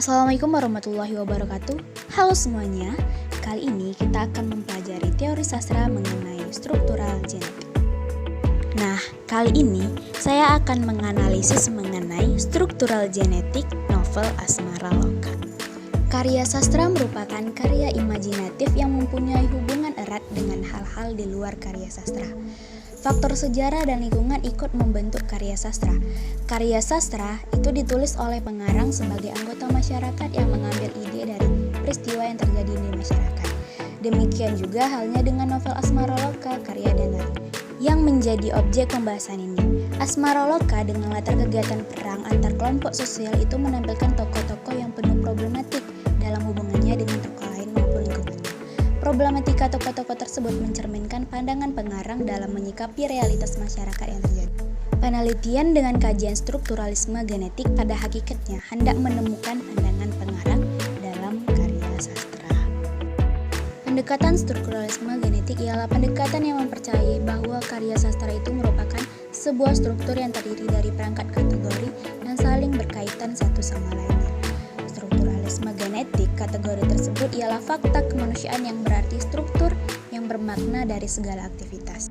Assalamualaikum warahmatullahi wabarakatuh. Halo semuanya, kali ini kita akan mempelajari teori sastra mengenai struktural genetik. Nah, kali ini saya akan menganalisis mengenai struktural genetik novel Asmara Loka. Karya sastra merupakan karya imajinatif yang mempunyai hubungan erat dengan hal-hal di luar karya sastra. Faktor sejarah dan lingkungan ikut membentuk karya sastra. Karya sastra itu ditulis oleh pengarang sebagai anggota masyarakat yang mengambil ide dari peristiwa yang terjadi di masyarakat. Demikian juga halnya dengan novel Asmara Loka karya Danarto yang menjadi objek pembahasan ini. Asmara Loka dengan latar kegiatan perang antar kelompok sosial itu menampilkan tokoh-tokoh yang penuh problematik dalam hubungannya dengan tokoh lain maupun lingkungannya. Problematika tokoh-tokoh tersebut mencerminkan pandangan pengarang dalam menyikapi realitas masyarakat yang terjadi. Penelitian dengan kajian strukturalisme genetik pada hakikatnya hendak menemukan pandangan pengarang dalam karya sastra. Pendekatan strukturalisme genetik ialah pendekatan yang mempercayai bahwa karya sastra itu merupakan sebuah struktur yang terdiri dari perangkat kategori dan saling berkaitan satu sama lainnya. Strukturalisme genetik kategori tersebut ialah fakta kemanusiaan yang berarti struktur yang bermakna dari segala aktivitas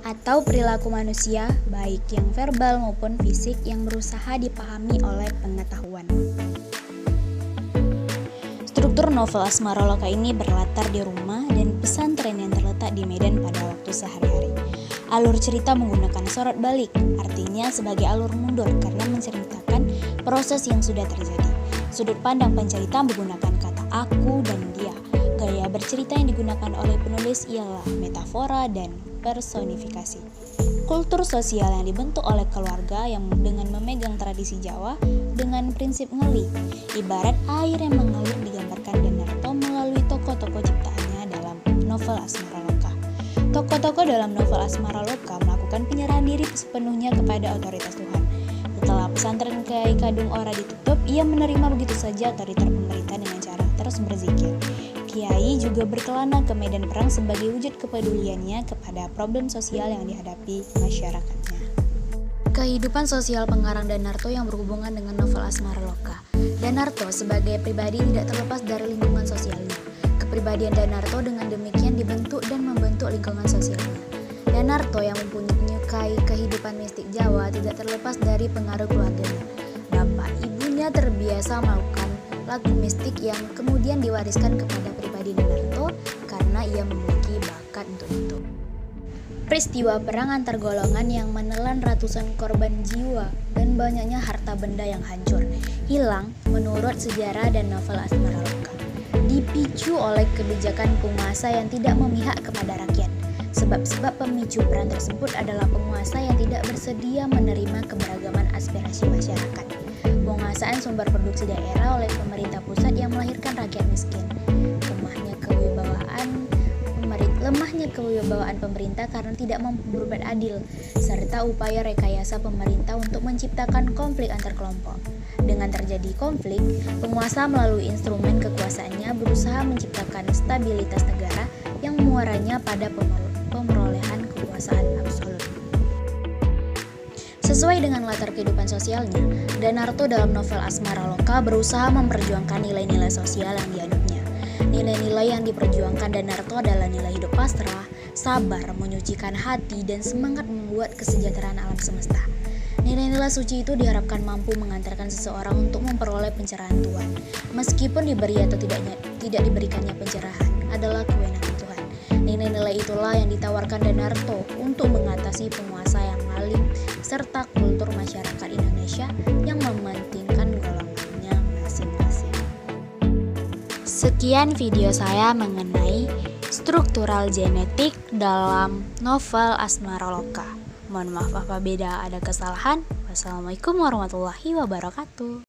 atau perilaku manusia, baik yang verbal maupun fisik yang berusaha dipahami oleh pengetahuan. Struktur novel Asmara Loka ini berlatar di rumah dan pesantren yang terletak di Medan pada waktu sehari-hari. Alur cerita menggunakan sorot balik, artinya sebagai alur mundur karena menceritakan proses yang sudah terjadi. Sudut pandang pencerita menggunakan kata aku dan dia. Gaya bercerita yang digunakan oleh penulis ialah metafora dan personifikasi. Kultur sosial yang dibentuk oleh keluarga yang dengan memegang tradisi Jawa dengan prinsip ngeli. Ibarat air yang mengalir digambarkan Danarto melalui tokoh-tokoh ciptaannya dalam novel Asmara Loka. Tokoh-tokoh dalam novel Asmara Loka melakukan penyerahan diri sepenuhnya kepada otoritas Tuhan. Setelah pesantren Kiai Kadung Ora ditutup, ia menerima begitu saja otoritas pemerintah dengan cara terus berzikir. Kiai juga berkelana ke medan perang sebagai wujud kepeduliannya kepada problem sosial yang dihadapi masyarakatnya. Kehidupan sosial pengarang Danarto yang berhubungan dengan novel Asmara Loka. Danarto sebagai pribadi tidak terlepas dari lingkungan sosialnya. Kepribadian Danarto dengan demikian dibentuk dan membentuk lingkungan sosialnya. Danarto yang menyukai kehidupan mistik Jawa tidak terlepas dari pengaruh keluarganya. Bapak ibunya terbiasa melakukan lagu mistik yang kemudian diwariskan kepada pribadi Danarto karena ia memiliki bakat untuk itu. Peristiwa perang antar golongan yang menelan ratusan korban jiwa dan banyaknya harta benda yang hancur, hilang menurut sejarah dan novel Asmara Loka. Dipicu oleh kebijakan penguasa yang tidak memihak kepada rakyat. Sebab-sebab pemicu perang tersebut adalah penguasa yang tidak bersedia menerima keberagaman aspirasi masyarakat. Penguasaan sumber produksi daerah oleh pemerintah pusat yang melahirkan rakyat miskin. Lemahnya kewibawaan pemerintah karena tidak mampu berbuat adil, serta upaya rekayasa pemerintah untuk menciptakan konflik antar kelompok. Dengan terjadi konflik, penguasa melalui instrumen kekuasaannya berusaha menciptakan stabilitas negara yang muaranya pada pemerolehan kekuasaan absolut. Sesuai dengan latar kehidupan sosialnya, Danarto dalam novel Asmara Loka berusaha memperjuangkan nilai-nilai sosial yang dianutnya. Nilai-nilai yang diperjuangkan Danarto adalah nilai hidup pasrah, sabar, menyucikan hati, dan semangat membuat kesejahteraan alam semesta. Nilai-nilai suci itu diharapkan mampu mengantarkan seseorang untuk memperoleh pencerahan Tuhan. Meskipun diberi atau tidak diberikannya pencerahan adalah kewenangan Tuhan. Nilai-nilai itulah yang ditawarkan Danarto untuk mengatasi penguasa yang maling serta kultur masyarakat Indonesia yang mementingkan golongannya masing-masing. Sekian video saya mengenai struktural genetik dalam novel Asmara Loka. Mohon maaf apabila ada kesalahan. Wassalamualaikum warahmatullahi wabarakatuh.